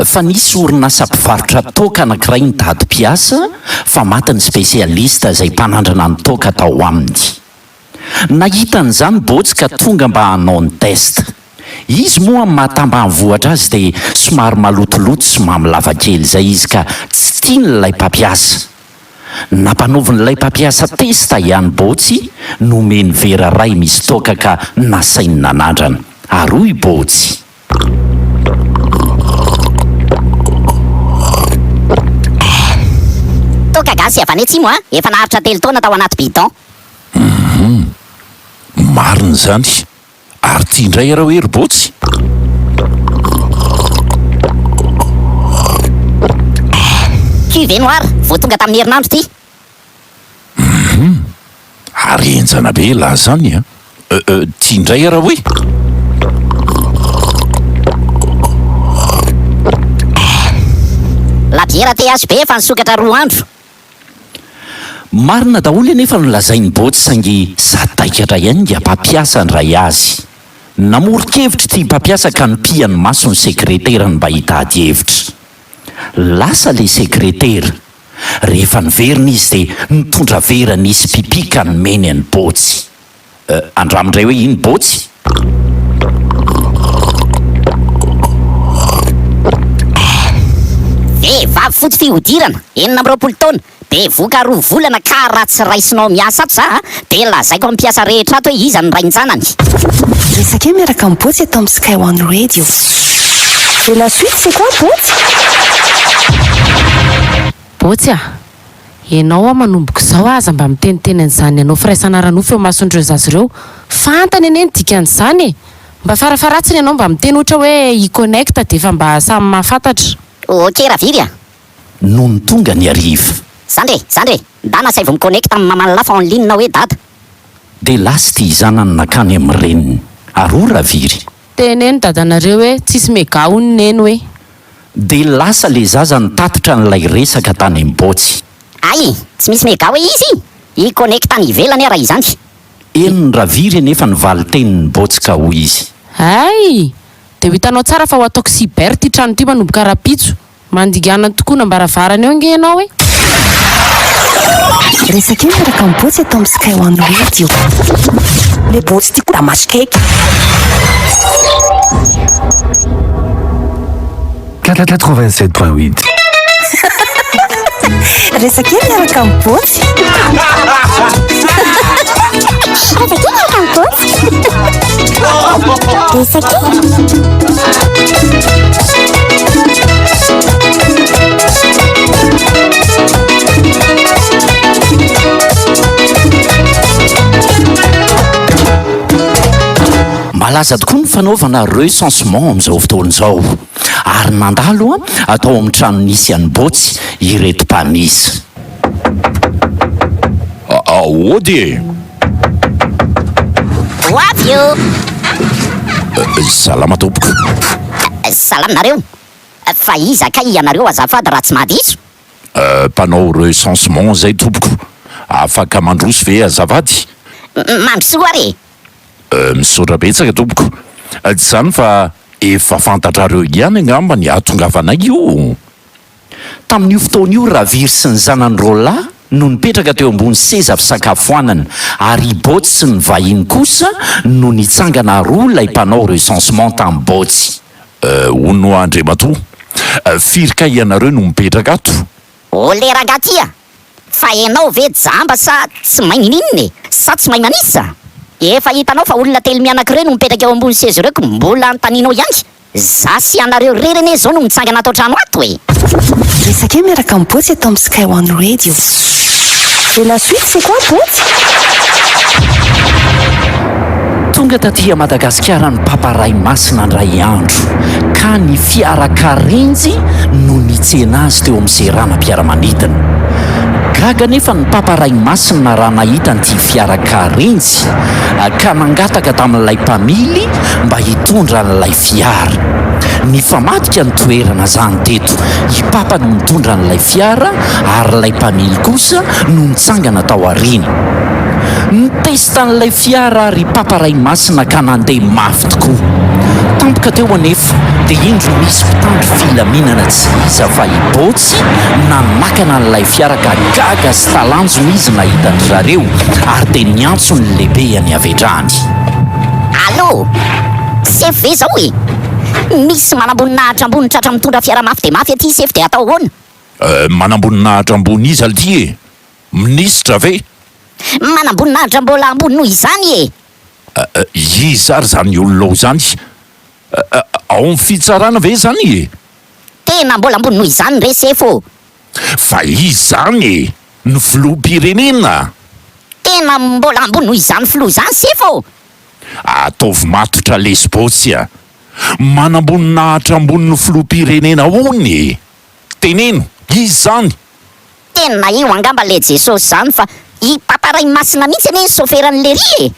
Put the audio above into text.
Fa nisy orinasa mpivarotra toaka anankiray ny tady mpiasa fa matiny spesialista izay mpanandrana ny toaka tao aminy. Nahitan'izany botsy ka tonga mba hanao ny test. Izy moa mahatambany vohatra azy dia somary malotoloto sy mamilava kely izay izy ka tsy tian'ilay mpampiasa. Nampanaovan'ilay mpampiasa testa ihany botsy nomeny vera ray misy toaka ka nasainy nanandrana. Aroy botsy. Toka gasy avy any atsimo a, efa naharitra 3 taona tao anaty bidon. Marina zany. Ary tia indray arao hery botsy. Cuve noir, vao tonga tamin'ny herinandro ty. Ary enjana be lahy zany a. Tia indray arao hoe. Labiera THB efa nisokatra 2 andro. Marina daholo anefa nolazainy botsy saingy sadaikatra ihany ny mpampiasa ndray azy. Namoro-kevitra tia mpampiasa ka nipiany maso ny sekreterany mba hitady hevitra. Lasa le sekretera. Rehefa niverina izy dia nitondra vera nisy pipi ka nomeny any botsy. Andramindray hoe iny botsy? Vavy fotsy fihodirana, 20 taona, be voka 2 volana ka raha tsy raisinao miasa ato za dia lazaiko amin'ny mpiasa rehetra ato hoe iza ny rain-janany. Resaka miaraka amin'ny botsy atao amin'ny Sky One Radio. Et la suite c'est quoi botsy? Botsy a, ianao a manomboka izao aza mba miteniteny an'izany ianao firaisana ranofy eo masondreo zazy ireo. Fantany ane ny dikan'izany e. Mba farafaratsiny ianao mba miteny ohatra hoe i-connecta dia efa mba samy mahafantatra. Ok raviry a. Noho tonga ny ariva. Zandre, dana say vao miconnecta amin'ny mamany lafa en ligne hoe dada. Dia lasa tia zanany nakany amin'ny reniny. Aroa raviry. Teneny dadanareo hoe tsisy mega hono neny hoe. Dia lasa le zaza nitatitra n'ilay resaka tany amin'ny botsy. Ay, tsy misy mega hoe izy. I-connecta ny ivelany raha izany. Eny raviry anefa nivaly tenin'ny botsy ka hoy izy. Ay, dia ho hitanao tsara fa ho ataoko cyber ty trano ty manomboka rapitso. Mandigana tokoa nambaravarana eo nge ianao e. Resaka miaraka amin'ny botsy atao amin'ny Sky One Radio. Le botsy ty koa masikaiky. 87.8. Resaka miaraka amin'ny botsy. Malaza tokoa ny fanaovana recensement amin'izao fotoana izao. Ary nandalo atao amin'ny trano nisy an'ny botsy ireto mpanisa. Ody. Hoavy io. Salama tompoko. Salama nareo. Fa iza ka ianareo azafady raha tsy mahadiso. Mpanao recensement zay tompoko. Afaka mandroso ve azafady? Mandrosoa re. Misaotra betsaka tompoko. Tsy zany fa efa fantatrareo ihany angamba ny ahatongavanay io. Tamin'io fotoana io raviry sy ny zanany rola no nipetraka teo ambony seza fisakafoanana ary botsy sy ny vahiny kosa no nitsangana roa lay mpanao recensement tamin'ny botsy. Ono Andriamatoa, firika ianareo no mipetraka ato. Ole rangatia. Fa ianao ve jamba sa tsy mahay nininy sa tsy mahay manisa? Efa hitanao fa olona telo mianakireo no mipetraka eo ambony seza ireo ko mbola antaninao ihany. Za sy anareo rerene zao no mitsangana atao trano ato e. Resaka miaraka amin'ny botsy atao amin'ny Sky One Radio. Et la suite c'est quoi botsy? Tonga taty Madagasikara ny paparay masina ndray andro ka ny fiarakarenjy no nitsena azy teo amin'izay ranam-piaramanidina. Gaga nefa ny paparay masina raha nahitany ty fiarakarenjy ka nangataka tamin'ilay mpamily mba hitondra n'ilay fiara. ny famadika ny toerana zany teto ipapa no mitondra n'ilay fiara ary ilay mpamily kosa no nitsangana tao aoriana. Nitestan'ilay fiara ary ipapa ray masina ka nandeha mafy tokoa. Tampoka teo anefa dia indro misy mpitandro filaminana tsy iza fa ibotsy namakana n'ilay fiara ka gaga sy talanjona izy nahitany zareo ary dia niantso ny lehibeany avedrany. Allô, sefo ve zao e? Misy manamboninahitra ambony tratra mitondra fiara mafy dia mafy aty sefo dia atao ahoana? Manamboninahitra ambony izy ality e? Minisitra ve? Manamboninahitra mbola ambony noho izany e? Izy ary zany olona zany. Ao amin'ny fitsarana ve zany e? Tena mbola ambony noho izany re sefo. Fa izy zany e? Ny filoham-pirenena. Tena mbola ambony noho izany filoha izany sefo. Ataovy matotra lesbotsy a. Manamboninahitra ambony ny filoham-pirenena hono e? Teneno, izy zany. Tena io angamba le Jesosy zany fa ipaparay masina mihitsy ane soferan'le ry e.